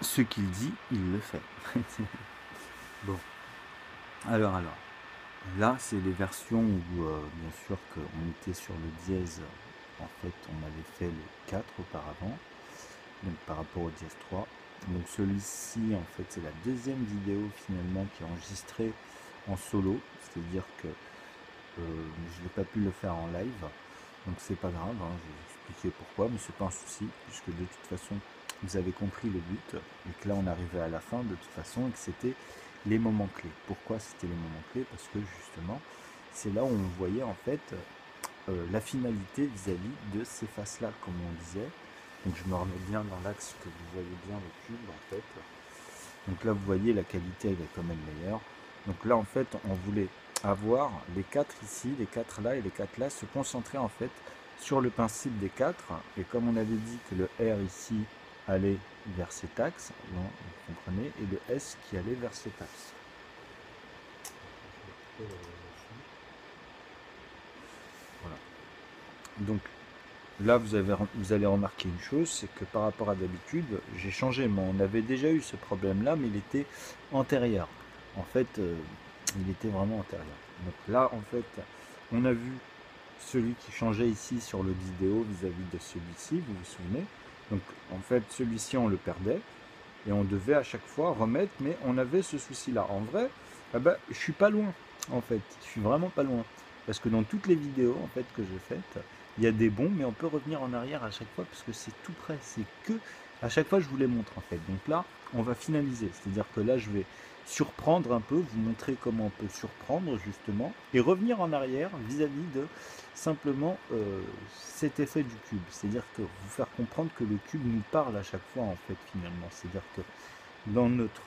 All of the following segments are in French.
ce qu'il dit, il le fait. Bon, alors, là, c'est les versions où, bien sûr, qu'on était sur le dièse. En fait, on avait fait le 4 auparavant, donc par rapport au dièse 3. Donc celui-ci, en fait, c'est la deuxième vidéo finalement qui est enregistrée en solo, c'est-à-dire que je n'ai pas pu le faire en live, donc c'est pas grave, hein, je vais vous expliquer pourquoi, mais c'est pas un souci, puisque de toute façon, vous avez compris le but, et que là on arrivait à la fin de toute façon, et que c'était les moments clés. Pourquoi c'était les moments clés? Parce que justement, c'est là où on voyait en fait la finalité vis-à-vis de ces faces-là, comme on disait. Donc je me remets bien dans l'axe que vous voyez bien le cube en fait. Donc là vous voyez la qualité elle est quand même meilleure. Donc là en fait on voulait avoir les quatre ici, les quatre là et les quatre là, se concentrer en fait sur le principe des quatre. Et comme on avait dit que le R ici allait vers cet axe, vous comprenez, et le S qui allait vers cet axe. Voilà. Donc là, vous allez remarquer une chose, c'est que par rapport à d'habitude, j'ai changé. On avait déjà eu ce problème-là, mais il était antérieur. En fait, il était vraiment antérieur. Donc là, en fait, on a vu celui qui changeait ici sur le vidéo vis-à-vis de celui-ci, vous vous souvenez. Donc en fait, celui-ci, on le perdait. Et on devait à chaque fois remettre, mais on avait ce souci-là. En vrai, ah bah, je suis pas loin, en fait. Je suis vraiment pas loin. Parce que dans toutes les vidéos en fait que j'ai faites, il y a des bons, mais on peut revenir en arrière à chaque fois parce que c'est tout près. C'est que à chaque fois je vous les montre en fait. Donc là, on va finaliser. C'est-à-dire que là, je vais surprendre un peu, vous montrer comment on peut surprendre justement, et revenir en arrière vis-à-vis de simplement cet effet du cube. C'est-à-dire que vous faire comprendre que le cube nous parle à chaque fois en fait finalement. C'est-à-dire que dans notre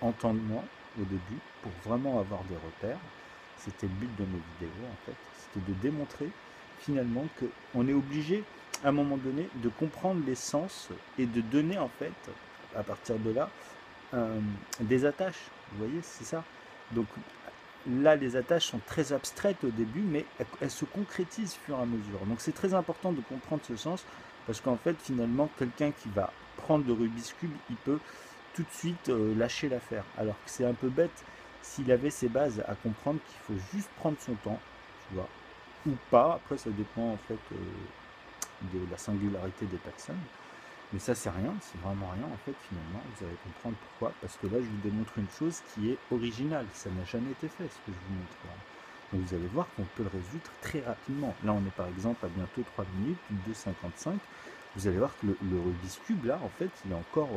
entendement au début, pour vraiment avoir des repères, c'était le but de mes vidéos en fait, c'était de démontrer finalement qu'on est obligé à un moment donné de comprendre les sens et de donner en fait à partir de là des attaches. Vous voyez, c'est ça. Donc là, les attaches sont très abstraites au début, mais elles se concrétisent au fur et à mesure. Donc c'est très important de comprendre ce sens, parce qu'en fait, finalement, quelqu'un qui va prendre le Rubik's Cube, il peut tout de suite lâcher l'affaire. Alors que c'est un peu bête s'il avait ses bases à comprendre qu'il faut juste prendre son temps, tu vois, ou pas. Après, ça dépend en fait de la singularité des personnes. Mais ça, c'est rien, c'est vraiment rien en fait finalement. Vous allez comprendre pourquoi. Parce que là, je vous démontre une chose qui est originale. Ça n'a jamais été fait, ce que je vous montre là. Donc vous allez voir qu'on peut le résoudre très rapidement. Là, on est par exemple à bientôt 3 minutes, 2,55. Vous allez voir que le Rubik's Cube, là, en fait, il est encore...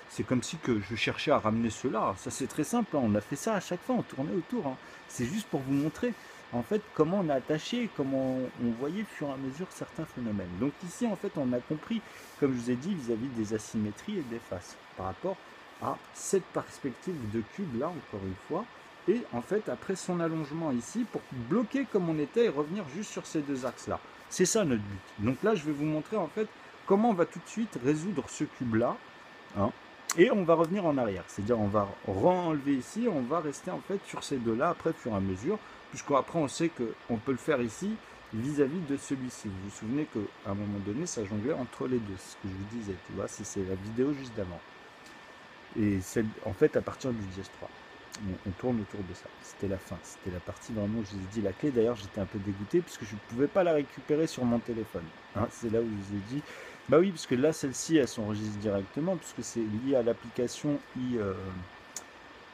c'est comme si que je cherchais à ramener cela. Ça, c'est très simple, hein. On a fait ça à chaque fois, on tournait autour, hein. C'est juste pour vous montrer en fait comment on a attaché, comment on voyait au fur et à mesure certains phénomènes. Donc ici en fait on a compris, comme je vous ai dit, vis-à-vis des asymétries et des faces, par rapport à cette perspective de cube là encore une fois, et en fait après son allongement ici pour bloquer comme on était et revenir juste sur ces deux axes là. C'est ça notre but. Donc là je vais vous montrer en fait comment on va tout de suite résoudre ce cube là, hein, et on va revenir en arrière, c'est-à-dire on va re-enlever ici, on va rester en fait sur ces deux là après au fur et à mesure, puisqu'après on sait qu'on peut le faire ici vis-à-vis de celui-ci. Vous vous souvenez qu'à un moment donné, ça jonglait entre les deux, ce que je vous disais, tu vois, c'est la vidéo juste d'avant. Et c'est en fait à partir du dièse 3. On tourne autour de ça. C'était la fin, c'était la partie vraiment où je vous ai dit la clé. D'ailleurs, j'étais un peu dégoûté puisque je ne pouvais pas la récupérer sur mon téléphone. Hein, c'est là où je vous ai dit, bah oui, parce que là, celle-ci, elle s'enregistre directement puisque c'est lié à l'application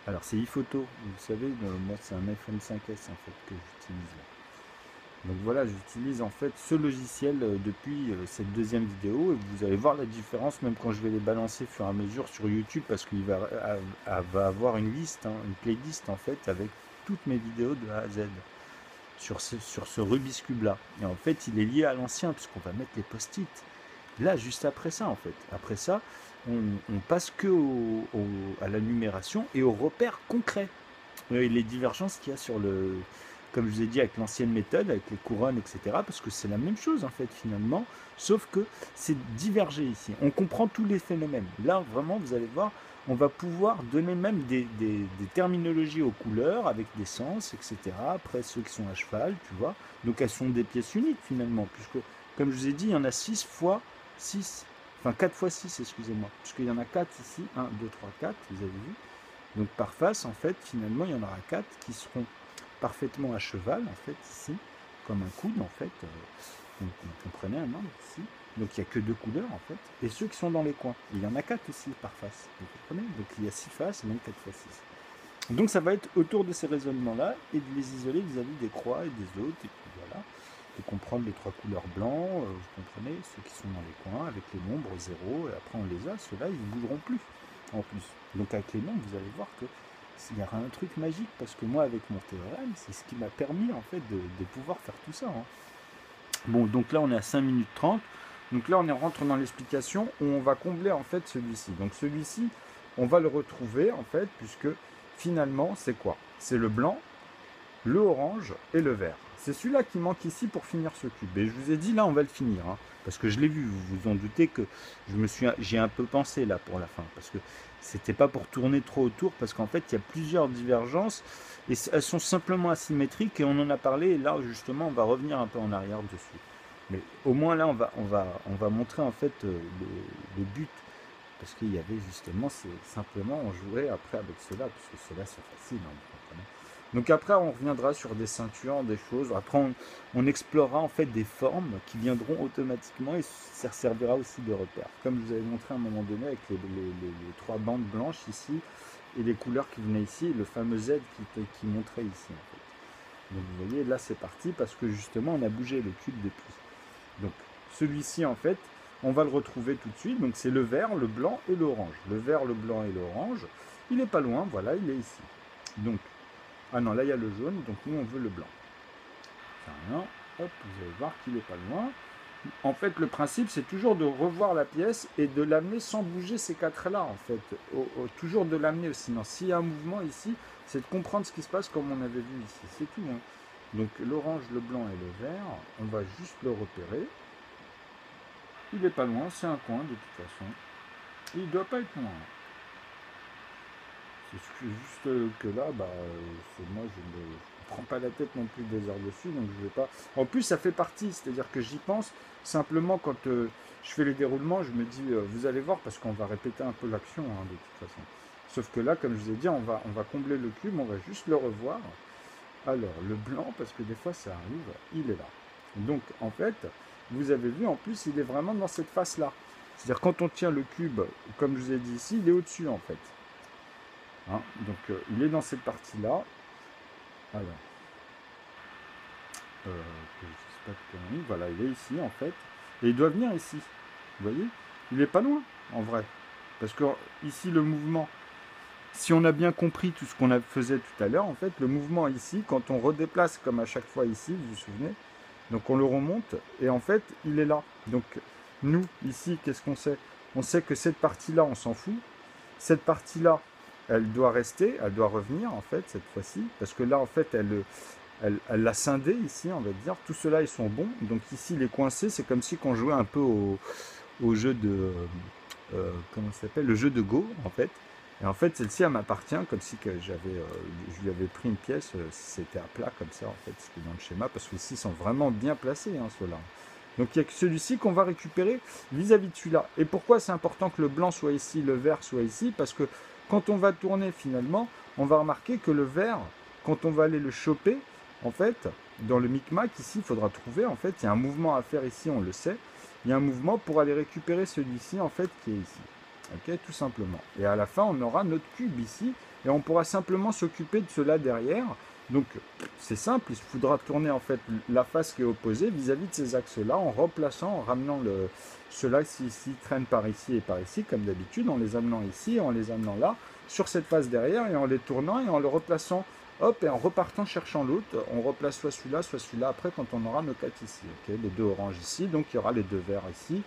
alors c'est iPhoto, vous savez, moi c'est un iPhone 5S en fait que j'utilise là. Donc voilà, j'utilise en fait ce logiciel depuis cette deuxième vidéo et vous allez voir la différence même quand je vais les balancer au fur et à mesure sur YouTube parce qu'il va avoir une liste, hein, une playlist en fait avec toutes mes vidéos de A à Z sur ce Rubik's Cube là. Et en fait il est lié à l'ancien puisqu'on va mettre les post-it. Là juste après ça en fait. Après ça, on passe que à la numération et aux repères concrets. Les divergences qu'il y a sur le, comme je vous ai dit, avec l'ancienne méthode, avec les couronnes, etc. Parce que c'est la même chose en fait finalement, sauf que c'est divergé ici. On comprend tous les phénomènes. Là vraiment, vous allez voir, on va pouvoir donner même des terminologies aux couleurs avec des sens, etc. Après ceux qui sont à cheval, tu vois. Donc elles sont des pièces uniques finalement, puisque comme je vous ai dit, il y en a 6 fois 6. enfin 4 fois 6, excusez-moi, puisqu'il y en a 4 ici, 1, 2, 3, 4, vous avez vu. Donc par face, en fait, finalement, il y en aura 4 qui seront parfaitement à cheval, en fait, ici, comme un coude, en fait. Donc vous comprenez un angle ici. Donc il n'y a que 2 couleurs, en fait. Et ceux qui sont dans les coins, il y en a 4 aussi par face. Vous comprenez? Donc il y a 6 faces, et même 4 fois 6. Donc ça va être autour de ces raisonnements-là, et de les isoler vis-à-vis des croix et des autres, et puis voilà. De comprendre les 3 couleurs blancs, vous comprenez, ceux qui sont dans les coins, avec les nombres 0, et après on les a, ceux-là, ils ne bougeront plus, en plus. Donc avec les nombres, vous allez voir que il y aura un truc magique, parce que moi, avec mon théorème, c'est ce qui m'a permis, en fait, de pouvoir faire tout ça. Hein. Bon, donc là, on est à 5 minutes 30. Donc là, on rentre dans l'explication où on va combler, en fait, celui-ci. Donc celui-ci, on va le retrouver, en fait, puisque finalement, c'est quoi? C'est le blanc, le orange et le vert. C'est celui-là qui manque ici pour finir ce cube. Et je vous ai dit, là, on va le finir. Hein, parce que je l'ai vu, vous vous en doutez que j'ai un peu pensé là pour la fin. Parce que c'était pas pour tourner trop autour, parce qu'en fait, il y a plusieurs divergences. Et elles sont simplement asymétriques, et on en a parlé. Et là, justement, on va revenir un peu en arrière dessus. Mais au moins, là, on va montrer, en fait, le but. Parce qu'il y avait justement, c'est simplement, on jouait après avec cela, puisque cela, c'est facile. Hein, vous comprenez. Donc après, on reviendra sur des ceintures, des choses. Après, on explorera en fait des formes qui viendront automatiquement et ça servira aussi de repère. Comme je vous avais montré à un moment donné avec les 3 bandes blanches ici et les couleurs qui venaient ici et le fameux Z qui montrait ici en fait. Donc vous voyez, là c'est parti parce que justement on a bougé le cube depuis. Donc celui-ci en fait, on va le retrouver tout de suite. Donc c'est le vert, le blanc et l'orange. Le vert, le blanc et l'orange. Il n'est pas loin, voilà, il est ici. Donc ah non, là il y a le jaune, donc nous on veut le blanc. Enfin, hop, vous allez voir qu'il n'est pas loin. En fait, le principe, c'est toujours de revoir la pièce et de l'amener sans bouger ces 4-là, en fait. Toujours de l'amener, sinon s'il y a un mouvement ici, c'est de comprendre ce qui se passe comme on avait vu ici, c'est tout. Hein. Donc l'orange, le blanc et le vert, on va juste le repérer. Il n'est pas loin, c'est un coin de toute façon. Il ne doit pas être loin. C'est juste que là, moi, je ne prends pas la tête non plus des heures dessus, donc je vais pas... En plus, ça fait partie, c'est-à-dire que j'y pense simplement quand je fais les déroulements, je me dis, vous allez voir, parce qu'on va répéter un peu l'action, hein, de toute façon. Sauf que là, comme je vous ai dit, on va combler le cube, on va juste le revoir. Alors, le blanc, parce que des fois ça arrive, il est là. Donc, en fait, vous avez vu, en plus, il est vraiment dans cette face-là. C'est-à-dire, quand on tient le cube, comme je vous ai dit ici, il est au-dessus, en fait. Hein, donc il est dans cette partie-là. Alors, je sais pas de voilà, il est ici en fait. Et il doit venir ici. Vous voyez? Il n'est pas loin, en vrai. Parce que ici, le mouvement, si on a bien compris tout ce qu'on faisait tout à l'heure, en fait, le mouvement ici, quand on redéplace comme à chaque fois ici, vous vous souvenez? Donc on le remonte, et en fait, il est là. Donc nous, ici, qu'est-ce qu'on sait? On sait que cette partie-là, on s'en fout. Cette partie-là, elle doit rester, elle doit revenir en fait cette fois-ci, parce que là en fait elle l'a scindé ici, on va dire, tout cela ils sont bons, donc ici il est coincé, c'est comme si on jouait un peu au jeu de, comment ça s'appelle, le jeu de Go en fait, et en fait celle-ci elle m'appartient, comme si que je lui avais pris une pièce, c'était à plat comme ça en fait, c'était dans le schéma, parce que ici ils sont vraiment bien placés hein, ceux-là. Donc il n'y a que celui-ci qu'on va récupérer vis-à-vis de celui-là. Et pourquoi c'est important que le blanc soit ici, le vert soit ici? Parce que quand on va tourner finalement, on va remarquer que le vert, quand on va aller le choper, en fait, dans le micmac ici, il faudra trouver, en fait, il y a un mouvement à faire ici, on le sait. Il y a un mouvement pour aller récupérer celui-ci, en fait, qui est ici. Ok, tout simplement. Et à la fin, on aura notre cube ici, et on pourra simplement s'occuper de cela derrière. Donc c'est simple, il faudra tourner en fait la face qui est opposée vis-à-vis de ces axes-là en replaçant, en ramenant ceux-là ici traînent par ici et par ici comme d'habitude, en les amenant ici et en les amenant là, sur cette face derrière et en les tournant et en le replaçant, hop, et en repartant cherchant l'autre, on replace soit celui-là après quand on aura nos 4 ici, ok, les 2 oranges ici, donc il y aura les 2 verts ici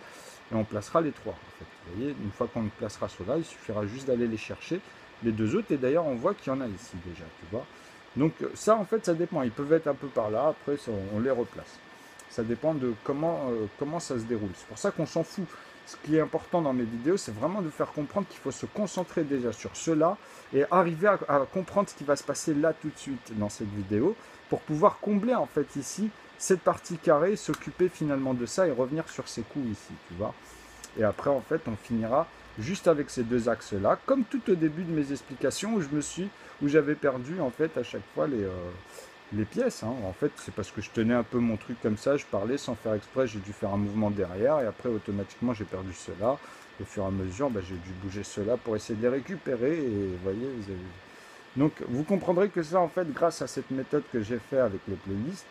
et on placera les 3 en fait. Vous voyez, une fois qu'on placera ceux-là, il suffira juste d'aller les chercher, les 2 autres, et d'ailleurs on voit qu'il y en a ici déjà, tu vois. Donc ça, en fait, ça dépend. Ils peuvent être un peu par là, après, on les replace. Ça dépend de comment ça se déroule. C'est pour ça qu'on s'en fout. Ce qui est important dans mes vidéos, c'est vraiment de faire comprendre qu'il faut se concentrer déjà sur cela et arriver à comprendre ce qui va se passer là tout de suite dans cette vidéo pour pouvoir combler, en fait, ici, cette partie carrée, s'occuper finalement de ça et revenir sur ces coups ici, tu vois. Et après, en fait, on finira juste avec ces deux axes-là, comme tout au début de mes explications où j'avais perdu, en fait, à chaque fois les pièces. Hein. En fait, c'est parce que je tenais un peu mon truc comme ça, je parlais sans faire exprès, j'ai dû faire un mouvement derrière, et après, automatiquement, j'ai perdu cela. Au fur et à mesure, j'ai dû bouger cela pour essayer de les récupérer, et vous voyez, donc, vous comprendrez que ça, en fait, grâce à cette méthode que j'ai fait avec les playlists,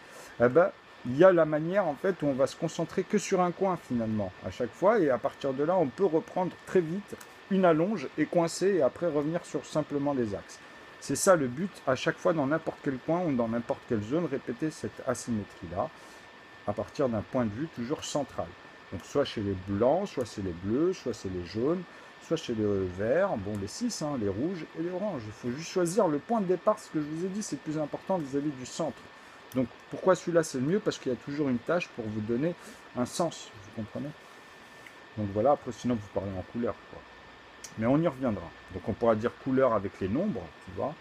eh ben, il y a la manière, en fait, où on va se concentrer que sur un coin, finalement, à chaque fois. Et à partir de là, on peut reprendre très vite une allonge et coincer, et après revenir sur simplement les axes. C'est ça le but, à chaque fois, dans n'importe quel coin ou dans n'importe quelle zone, répéter cette asymétrie-là, à partir d'un point de vue toujours central. Donc, soit chez les blancs, soit c'est les bleus, soit c'est les jaunes, soit chez les verts, bon les 6, hein, les rouges et les oranges. Il faut juste choisir le point de départ, ce que je vous ai dit, c'est plus important vis-à-vis du centre. Donc pourquoi celui-là c'est le mieux? Parce qu'il y a toujours une tâche pour vous donner un sens, vous comprenez? Donc voilà, après sinon vous parlez en couleur, quoi. Mais on y reviendra. Donc on pourra dire couleur avec les nombres, tu vois,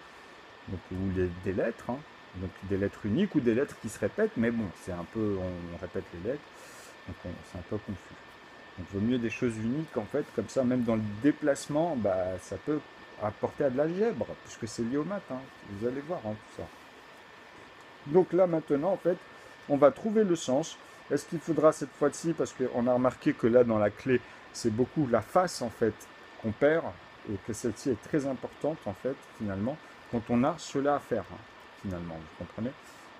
donc, ou des lettres, hein. Donc des lettres uniques ou des lettres qui se répètent, mais bon, c'est un peu, on répète les lettres, donc c'est un peu confus. Donc il vaut mieux des choses uniques en fait, comme ça même dans le déplacement, ça peut apporter à de l'algèbre, puisque c'est lié aux maths, hein. Vous allez voir hein, tout ça. Donc là maintenant en fait, on va trouver le sens. Est-ce qu'il faudra cette fois-ci, parce qu'on a remarqué que là dans la clé, c'est beaucoup la face en fait qu'on perd, et que celle-ci est très importante en fait finalement, quand on a cela à faire, hein, finalement, vous comprenez?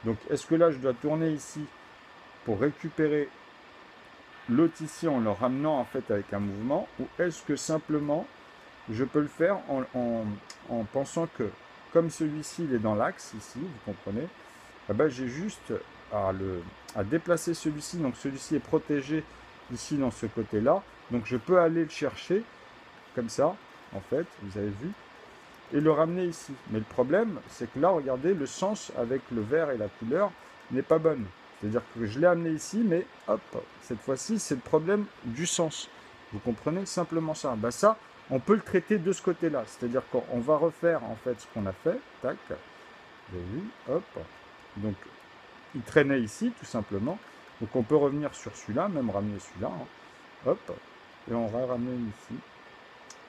Donc est-ce que là je dois tourner ici pour récupérer l'autre ici en le ramenant en fait avec un mouvement, ou est-ce que simplement je peux le faire en pensant que comme celui-ci il est dans l'axe ici, vous comprenez, eh ben, j'ai juste à déplacer celui-ci, donc celui-ci est protégé ici dans ce côté-là, donc je peux aller le chercher comme ça en fait, vous avez vu, et le ramener ici. Mais le problème c'est que là regardez, le sens avec le vert et la couleur n'est pas bonne. C'est-à-dire que je l'ai amené ici, mais hop, cette fois-ci, c'est le problème du sens. Vous comprenez simplement ça. Ça, on peut le traiter de ce côté-là. C'est-à-dire qu'on va refaire en fait ce qu'on a fait. Tac, vous avez vu, hop. Donc, il traînait ici, tout simplement. Donc, on peut revenir sur celui-là, même ramener celui-là. Hein. Hop, et on va ramener ici.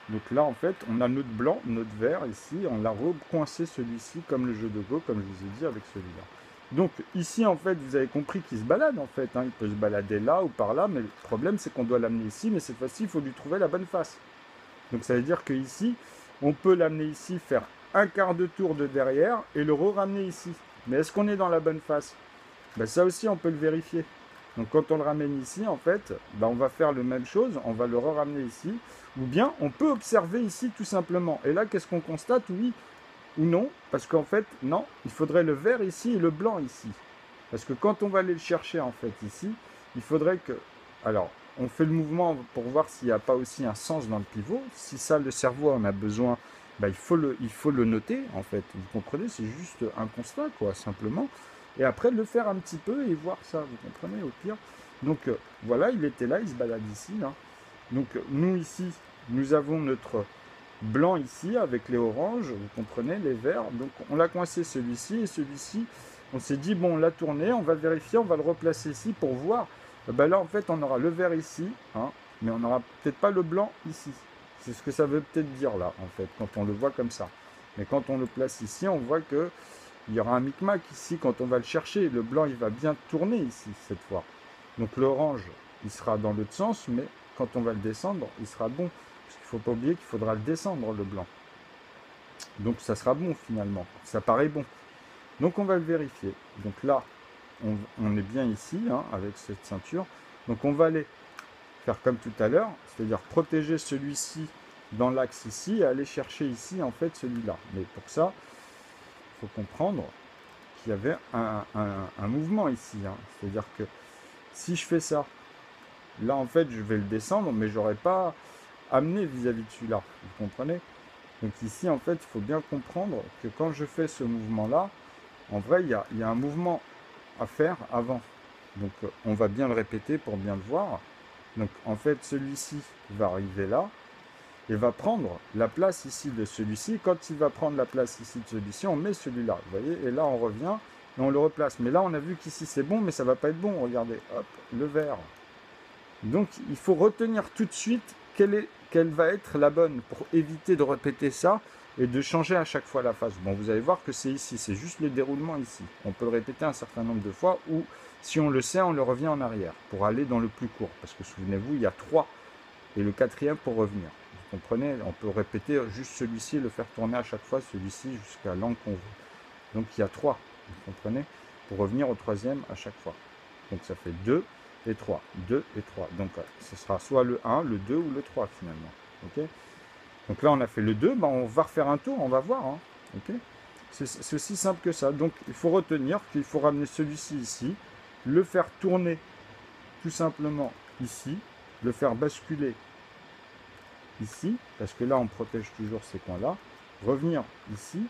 Donc là, en fait, on a notre blanc, notre vert ici. On l'a recoincé celui-ci, comme le jeu de Go, comme je vous ai dit, avec celui-là. Donc ici, en fait, vous avez compris qu'il se balade, en fait. Hein. Il peut se balader là ou par là, mais le problème, c'est qu'on doit l'amener ici, mais cette fois-ci, il faut lui trouver la bonne face. Donc ça veut dire qu'ici, on peut l'amener ici, faire un quart de tour de derrière et le ramener ici. Mais est-ce qu'on est dans la bonne face? Ça aussi, on peut le vérifier. Donc quand on le ramène ici, en fait, on va faire la même chose, on va le ramener ici. Ou bien, on peut observer ici, tout simplement. Et là, qu'est-ce qu'on constate? Oui ou non, parce qu'en fait, non, il faudrait le vert ici et le blanc ici. Parce que quand on va aller le chercher, en fait, ici, il faudrait que... Alors, on fait le mouvement pour voir s'il n'y a pas aussi un sens dans le pivot. Si ça, le cerveau en a besoin, il faut le noter, en fait. Vous comprenez? C'est juste un constat, quoi, simplement. Et après, le faire un petit peu et voir ça, vous comprenez, au pire. Donc, voilà, il était là, il se balade ici, là. Donc, nous, ici, nous avons notre... blanc ici avec les oranges, vous comprenez, les verts. Donc on l'a coincé celui-ci et celui-ci. On s'est dit bon, on l'a tourné, on va vérifier, on va le replacer ici pour voir. Là en fait on aura le vert ici, hein, mais on n'aura peut-être pas le blanc ici. C'est ce que ça veut peut-être dire là en fait quand on le voit comme ça. Mais quand on le place ici, on voit que il y aura un micmac ici quand on va le chercher. Le blanc il va bien tourner ici cette fois. Donc l'orange il sera dans l'autre sens, mais quand on va le descendre, il sera bon. Il ne faut pas oublier qu'il faudra le descendre, le blanc. Donc ça sera bon finalement. Ça paraît bon. Donc on va le vérifier. Donc là, on est bien ici, hein, avec cette ceinture. Donc on va aller faire comme tout à l'heure, c'est-à-dire protéger celui-ci dans l'axe ici et aller chercher ici en fait celui-là. Mais pour ça, il faut comprendre qu'il y avait un mouvement ici. Hein. C'est-à-dire que si je fais ça, là en fait je vais le descendre, mais j'aurais pas amener vis-à-vis de celui-là, vous comprenez? Donc ici, en fait, il faut bien comprendre que quand je fais ce mouvement-là, en vrai, il y a un mouvement à faire avant. Donc on va bien le répéter pour bien le voir. Donc en fait, celui-ci va arriver là et va prendre la place ici de celui-ci. Quand il va prendre la place ici de celui-ci, on met celui-là, vous voyez? Et là, on revient et on le replace. Mais là, on a vu qu'ici, c'est bon, mais ça ne va pas être bon. Regardez, hop, le vert. Donc il faut retenir tout de suite quelle va être la bonne pour éviter de répéter ça et de changer à chaque fois la phase. Bon, vous allez voir que c'est ici, c'est juste le déroulement ici. On peut le répéter un certain nombre de fois ou si on le sait, on le revient en arrière pour aller dans le plus court. Parce que souvenez-vous, il y a 3 et le 4e pour revenir. Vous comprenez? On peut répéter juste celui-ci et le faire tourner à chaque fois, celui-ci jusqu'à l'angle qu'on veut. Donc il y a 3, vous comprenez? Pour revenir au 3e à chaque fois. Donc ça fait 2 et 3, 2 et 3. Donc ce sera soit le 1, le 2 ou le 3 finalement. Ok? Donc là on a fait le 2, ben, on va refaire un tour, on va voir. Hein. Ok? C'est aussi simple que ça. Donc il faut retenir qu'il faut ramener celui-ci ici, le faire tourner tout simplement ici, le faire basculer ici, parce que là on protège toujours ces coins-là, revenir ici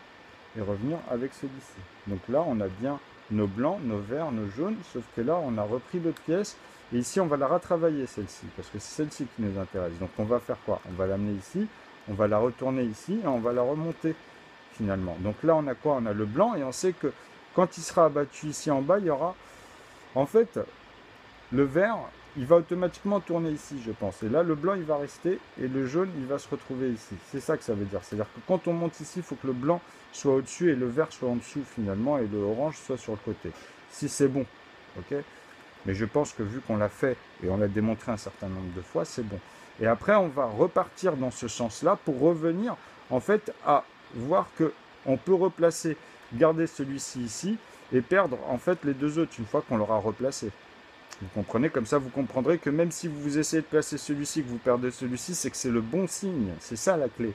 et revenir avec celui-ci. Donc là on a bien nos blancs, nos verts, nos jaunes, sauf que là on a repris l'autre pièce et ici on va la retravailler celle-ci, parce que c'est celle-ci qui nous intéresse. Donc on va faire quoi? On va l'amener ici, on va la retourner ici et on va la remonter finalement. Donc là on a quoi? On a le blanc et on sait que quand il sera abattu ici en bas, il y aura en fait le vert, il va automatiquement tourner ici, je pense. Et là, le blanc, il va rester et le jaune, il va se retrouver ici. C'est ça que ça veut dire. C'est-à-dire que quand on monte ici, il faut que le blanc soit au-dessus et le vert soit en dessous finalement et le orange soit sur le côté. Si c'est bon, ok? Mais je pense que vu qu'on l'a fait et on l'a démontré un certain nombre de fois, c'est bon. Et après, on va repartir dans ce sens-là pour revenir en fait à voir que on peut replacer, garder celui-ci ici et perdre en fait les deux autres une fois qu'on l'aura replacé. Vous comprenez? Comme ça, vous comprendrez que même si vous essayez de placer celui-ci, que vous perdez celui-ci, c'est que c'est le bon signe. C'est ça la clé.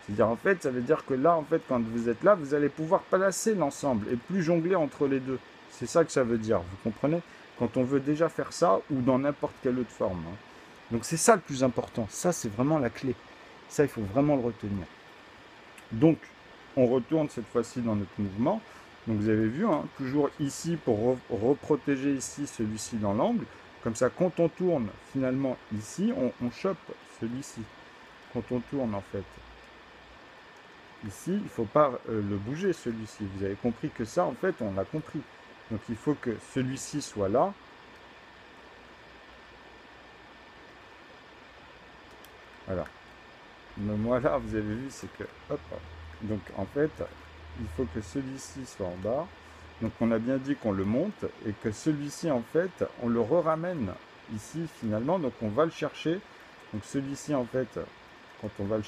C'est-à-dire, en fait, ça veut dire que là, en fait, quand vous êtes là, vous allez pouvoir placer l'ensemble et plus jongler entre les deux. C'est ça que ça veut dire. Vous comprenez? Quand on veut déjà faire ça ou dans n'importe quelle autre forme. Hein. Donc, c'est ça le plus important. Ça, c'est vraiment la clé. Ça, il faut vraiment le retenir. Donc, on retourne cette fois-ci dans notre mouvement. Donc vous avez vu, hein, toujours ici pour reprotéger ici celui-ci dans l'angle. Comme ça, quand on tourne finalement ici, on chope celui-ci. Quand on tourne en fait ici, il ne faut pas le bouger celui-ci. Vous avez compris que ça, en fait, on l'a compris. Donc il faut que celui-ci soit là. Voilà. Mais moi là, vous avez vu, c'est que, hop, donc en fait, il faut que celui-ci soit en bas. Donc on a bien dit qu'on le monte et que celui-ci en fait, on le ramène ici finalement. Donc on va le chercher. Donc celui-ci en fait, quand on va le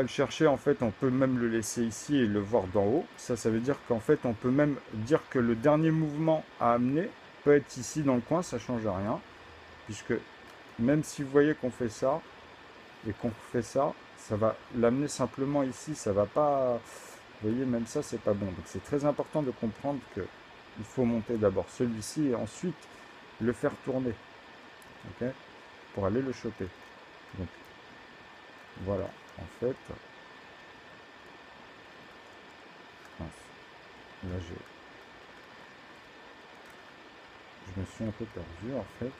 chercher, en fait, on peut même le laisser ici et le voir d'en haut. Ça veut dire qu'en fait, on peut même dire que le dernier mouvement à amener peut être ici dans le coin, ça ne change rien. Puisque même si vous voyez qu'on fait ça, et qu'on fait ça, ça va l'amener simplement ici, ça va pas, vous voyez, même ça c'est pas bon. Donc c'est très important de comprendre que il faut monter d'abord celui-ci et ensuite le faire tourner, ok, pour aller le choper. Donc voilà, en fait, là je me suis un peu perdu en fait.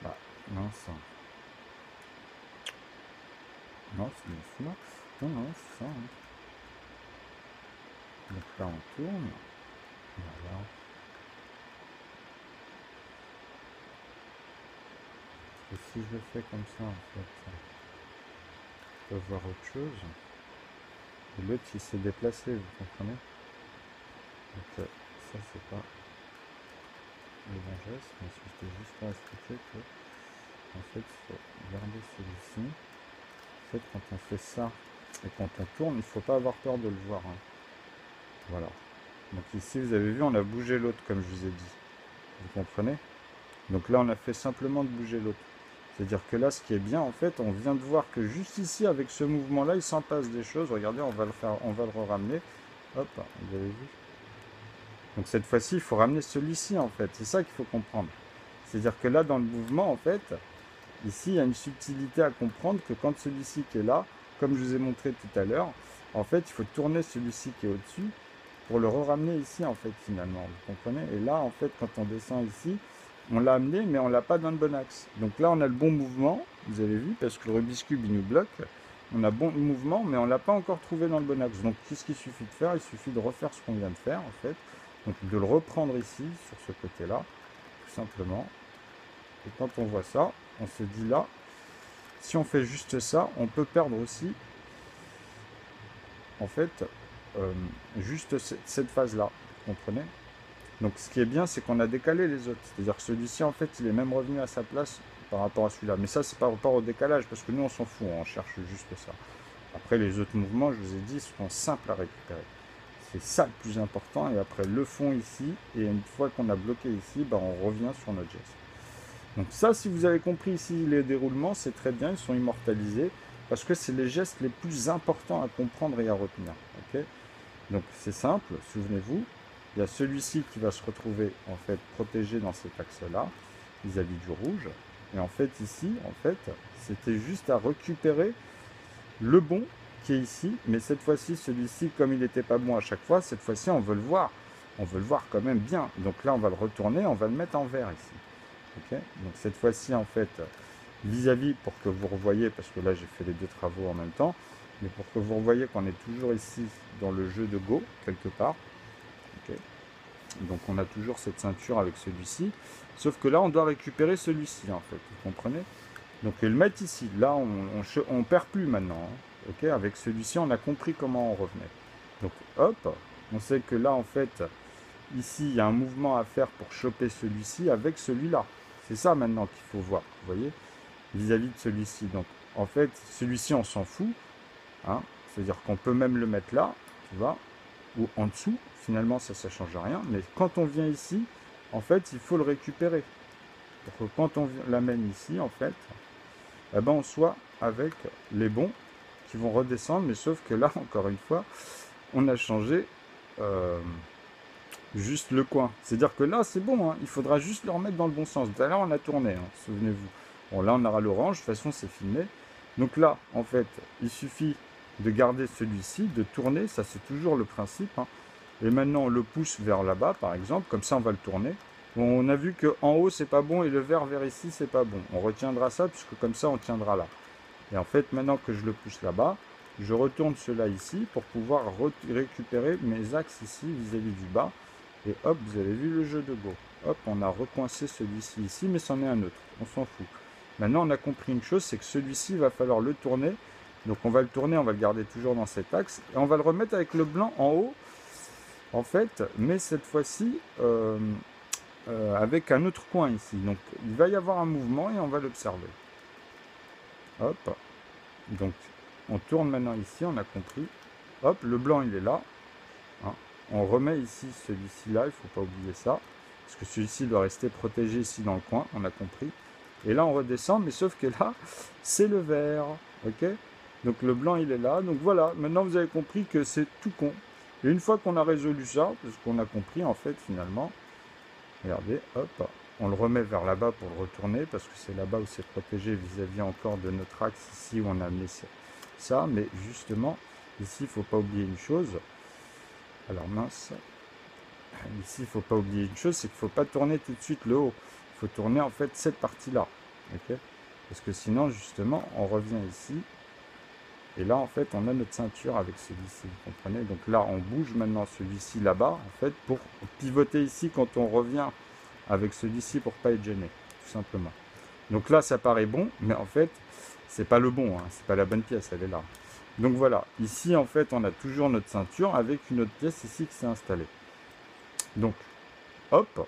Bah, mince. Non, c'est bien celui-là. Non, c'est ça. Hein. Donc là, on tourne. Voilà. Et si je le fais comme ça, en fait, on peut voir autre chose. Et l'autre, il s'est déplacé, vous comprenez? Donc ça, c'est pas le bon geste, mais c'était juste pour expliquer que, en fait, il faut garder celui-ci. En fait, quand on fait ça et quand on tourne, il ne faut pas avoir peur de le voir. Hein. Voilà. Donc ici, vous avez vu, on a bougé l'autre, comme je vous ai dit. Vous comprenez? Donc là, on a fait simplement de bouger l'autre. C'est-à-dire que là, ce qui est bien, en fait, on vient de voir que juste ici, avec ce mouvement-là, il s'en passe des choses. Regardez, on va le ramener. Hop, vous avez vu? Donc cette fois-ci, il faut ramener celui-ci, en fait. C'est ça qu'il faut comprendre. C'est-à-dire que là, dans le mouvement, en fait, ici, il y a une subtilité à comprendre que quand celui-ci qui est là, comme je vous ai montré tout à l'heure, en fait, il faut tourner celui-ci qui est au-dessus pour le ramener ici, en fait, finalement. Vous comprenez? Et là, en fait, quand on descend ici, on l'a amené, mais on ne l'a pas dans le bon axe. Donc là, on a le bon mouvement, vous avez vu, parce que le Rubik's Cube, il nous bloque. On a bon mouvement, mais on ne l'a pas encore trouvé dans le bon axe. Donc, qu'est-ce qu'il suffit de faire? Il suffit de refaire ce qu'on vient de faire, en fait, Donc de le reprendre ici, sur ce côté-là, tout simplement. Et quand on voit ça, on se dit là, si on fait juste ça, on peut perdre aussi, en fait, euh, juste cette phase-là, vous comprenez? Donc ce qui est bien, c'est qu'on a décalé les autres. C'est-à-dire que celui-ci, en fait, il est même revenu à sa place par rapport à celui-là. Mais ça, c'est par rapport au décalage, parce que nous, on s'en fout, on cherche juste ça. Après, les autres mouvements, je vous ai dit, sont simples à récupérer. C'est ça le plus important. Et après, le fond ici, et une fois qu'on a bloqué ici, bah, on revient sur notre geste. Donc ça, si vous avez compris ici les déroulements, c'est très bien, ils sont immortalisés, parce que c'est les gestes les plus importants à comprendre et à retenir. Okay, donc c'est simple, souvenez-vous, il y a celui-ci qui va se retrouver en fait protégé dans cet axe-là, vis-à-vis du rouge. Et en fait ici, en fait, c'était juste à récupérer le bon qui est ici, mais cette fois-ci, celui-ci, comme il n'était pas bon à chaque fois, cette fois-ci, on veut le voir. On veut le voir quand même bien. Donc là, on va le retourner, on va le mettre en vert ici. Okay, donc cette fois-ci, en fait, vis-à-vis, pour que vous revoyez, parce que là, j'ai fait les deux travaux en même temps, mais pour que vous revoyez qu'on est toujours ici dans le jeu de Go, quelque part. Okay, donc on a toujours cette ceinture avec celui-ci, sauf que là, on doit récupérer celui-ci, en fait, vous comprenez? Donc le mettre ici, là, on perd plus maintenant. Hein. Okay, avec celui-ci, on a compris comment on revenait. Donc hop, on sait que là, en fait, ici, il y a un mouvement à faire pour choper celui-ci avec celui-là. C'est ça maintenant qu'il faut voir, vous voyez, vis-à-vis de celui-ci. Donc, en fait, celui-ci, on s'en fout. Hein, c'est-à-dire qu'on peut même le mettre là, tu vois, ou en dessous. Finalement, ça ne change rien. Mais quand on vient ici, en fait, il faut le récupérer. Pour que quand on l'amène ici, en fait, eh ben, on soit avec les bons qui vont redescendre. Mais sauf que là, encore une fois, on a changé... juste le coin. C'est-à-dire que là, c'est bon, hein, il faudra juste le remettre dans le bon sens. Tout à l'heure, on a tourné, hein, souvenez-vous. Bon, là, on aura l'orange, de toute façon, c'est filmé. Donc là, en fait, il suffit de garder celui-ci, de tourner, ça c'est toujours le principe. Hein. Et maintenant, on le pousse vers là-bas, par exemple, comme ça, on va le tourner. Bon, on a vu qu'en haut, c'est pas bon, et le vert vers ici, c'est pas bon. On retiendra ça, puisque comme ça, on tiendra là. Et en fait, maintenant que je le pousse là-bas, je retourne cela ici pour pouvoir récupérer mes axes ici vis-à-vis du bas. Et hop, vous avez vu le jeu de Go. Hop, on a recoincé celui-ci ici, mais c'en est un autre. On s'en fout. Maintenant, on a compris une chose, c'est que celui-ci, il va falloir le tourner. Donc on va le tourner, on va le garder toujours dans cet axe. Et on va le remettre avec le blanc en haut, en fait, mais cette fois-ci, avec un autre coin ici. Donc il va y avoir un mouvement et on va l'observer. Hop. Donc on tourne maintenant ici, on a compris. Hop, le blanc, il est là. Hein. On remet ici celui-ci là, il ne faut pas oublier ça. Parce que celui-ci doit rester protégé ici dans le coin, on a compris. Et là, on redescend, mais sauf que là, c'est le vert. Ok? Donc le blanc, il est là. Donc voilà, maintenant vous avez compris que c'est tout con. Et une fois qu'on a résolu ça, parce qu'on a compris en fait finalement, regardez, hop, on le remet vers là-bas pour le retourner, parce que c'est là-bas où c'est protégé vis-à-vis encore de notre axe ici où on a amené ça. Mais justement, ici, il ne faut pas oublier une chose. Alors mince, ici il ne faut pas oublier une chose, c'est qu'il ne faut pas tourner tout de suite le haut. Il faut tourner en fait cette partie-là. Okay, parce que sinon justement on revient ici. Et là en fait on a notre ceinture avec celui-ci. Vous comprenez? Donc là on bouge maintenant celui-ci là-bas en fait pour pivoter ici quand on revient avec celui-ci pour ne pas être gêné. Tout simplement. Donc là ça paraît bon, mais en fait c'est pas le bon, hein, c'est pas la bonne pièce, elle est là. Donc voilà, ici en fait on a toujours notre ceinture avec une autre pièce ici qui s'est installée. Donc, hop,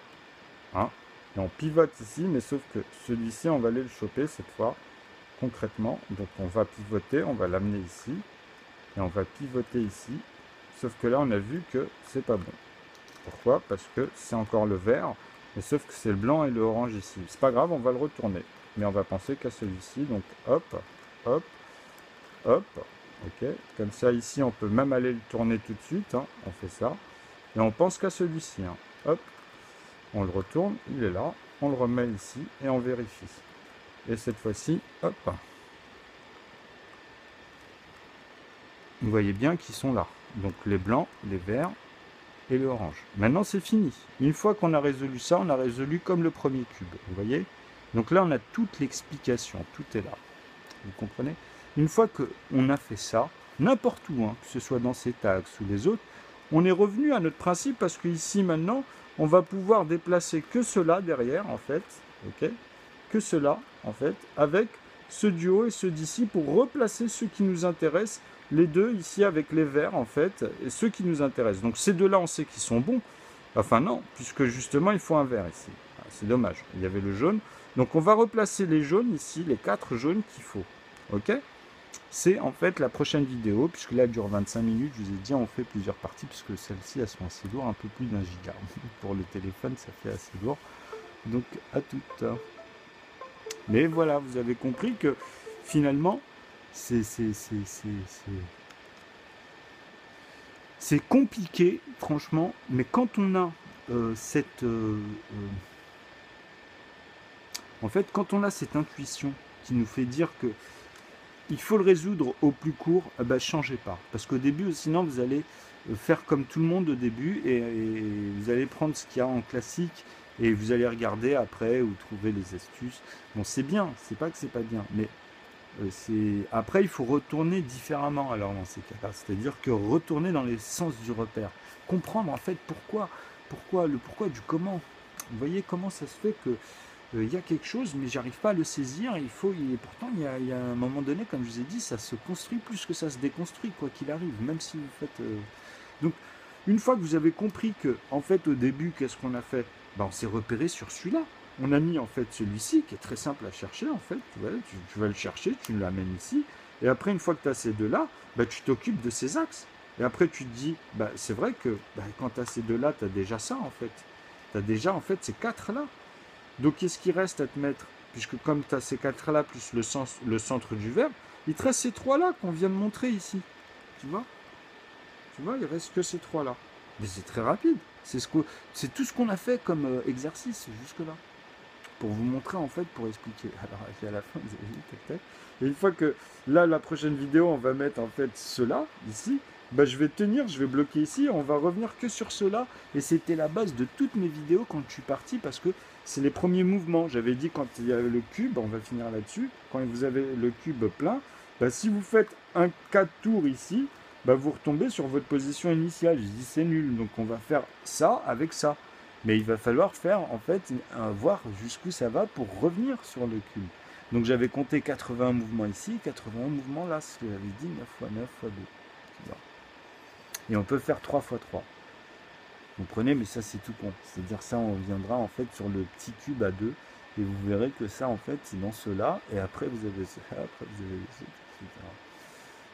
hein, et on pivote ici, mais sauf que celui-ci, on va aller le choper cette fois, concrètement. Donc on va pivoter, on va l'amener ici, et on va pivoter ici. Sauf que là, on a vu que c'est pas bon. Pourquoi? Parce que c'est encore le vert, mais sauf que c'est le blanc et le orange ici. C'est pas grave, on va le retourner. Mais on va penser qu'à celui-ci, donc hop, hop, hop, ok. Comme ça, ici, on peut même aller le tourner tout de suite, hein, on fait ça. Et on pense qu'à celui-ci. Hein. Hop, on le retourne, il est là. On le remet ici et on vérifie. Et cette fois-ci, hop. Vous voyez bien qu'ils sont là. Donc les blancs, les verts et le orange. Maintenant, c'est fini. Une fois qu'on a résolu ça, on a résolu comme le premier cube. Vous voyez? Donc là, on a toute l'explication. Tout est là. Vous comprenez? Une fois qu'on a fait ça, n'importe où, hein, que ce soit dans cet axe ou les autres, on est revenu à notre principe parce que ici maintenant, on va pouvoir déplacer que cela derrière en fait, ok, que cela en fait, avec ceux du haut et ceux d'ici pour replacer ceux qui nous intéressent, les deux ici avec les verts en fait, et ceux qui nous intéressent. Donc ces deux-là, on sait qu'ils sont bons. Enfin non, puisque justement, il faut un vert ici. Ah, c'est dommage, il y avait le jaune. Donc on va replacer les jaunes ici, les 4 jaunes qu'il faut. Ok? C'est en fait la prochaine vidéo, puisque là elle dure 25 minutes, je vous ai dit on fait plusieurs parties, puisque celles-ci elles sont assez lourdes, un peu plus d'1 giga. Pour le téléphone ça fait assez lourd. Donc à toutes. Mais voilà, vous avez compris que finalement c'est compliqué, franchement, mais quand on a en fait, quand on a cette intuition qui nous fait dire que il faut le résoudre au plus court, eh ben, changez pas. Parce qu'au début, sinon, vous allez faire comme tout le monde au début et vous allez prendre ce qu'il y a en classique et vous allez regarder après ou trouver les astuces. Bon, c'est bien, c'est pas que c'est pas bien, mais après, il faut retourner différemment alors dans ces cas-là. C'est-à-dire que retourner dans les sens du repère. Comprendre en fait le pourquoi du comment. Vous voyez comment ça se fait que il y a quelque chose, mais j'arrive pas à le saisir. Pourtant, il y a un moment donné, comme je vous ai dit, ça se construit plus que ça se déconstruit, quoi qu'il arrive, même si vous faites. Donc, une fois que vous avez compris que, en fait, au début, qu'est-ce qu'on a fait? Ben, on s'est repéré sur celui-là. On a mis en fait celui-ci qui est très simple à chercher. En fait, tu vas le chercher, tu l'amènes ici, et après, une fois que tu as ces deux-là, ben, tu t'occupes de ces axes. Et après, tu te dis, ben, c'est vrai que quand tu as ces deux-là, tu as déjà ça en fait. Tu as déjà en fait ces quatre-là. Donc, qu'est-ce qui reste à te mettre? Puisque comme tu as ces quatre-là, plus le centre du verbe, il te reste ces trois-là qu'on vient de montrer ici. Tu vois? Tu vois, il reste que ces trois-là. Mais c'est très rapide. C'est tout ce qu'on a fait comme exercice jusque-là. Pour vous montrer, en fait, pour expliquer. Alors, à la fin, vous avez vu, tac, tac. Et une fois que, là, la prochaine vidéo, on va mettre, en fait, cela, ici. Bah, je vais tenir, je vais bloquer ici, on va revenir que sur cela. Et c'était la base de toutes mes vidéos quand je suis parti, parce que c'est les premiers mouvements. J'avais dit quand il y avait le cube, on va finir là-dessus, quand vous avez le cube plein, bah, si vous faites un 4 tours ici, bah, vous retombez sur votre position initiale. Je dis c'est nul, donc on va faire ça avec ça. Mais il va falloir faire, en fait, voir jusqu'où ça va pour revenir sur le cube. Donc j'avais compté 80 mouvements ici, 80 mouvements là, ce que j'avais dit, 9 fois 9 fois 2. Et on peut faire 3 fois 3. Vous comprenez, mais ça c'est tout con. C'est-à-dire ça, on viendra en fait sur le petit cube à 2. Et vous verrez que ça, en fait, c'est dans cela. Et après, vous avez ça, après, vous avez ça, etc.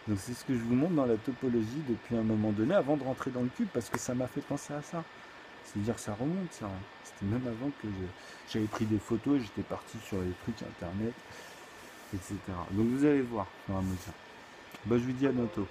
Donc c'est ce que je vous montre dans la topologie depuis un moment donné, avant de rentrer dans le cube, parce que ça m'a fait penser à ça. C'est-à-dire ça remonte, ça. C'était même avant que j'avais pris des photos, j'étais parti sur les trucs internet, etc. Donc vous allez voir, à mesure. Bah, je vous dis à bientôt.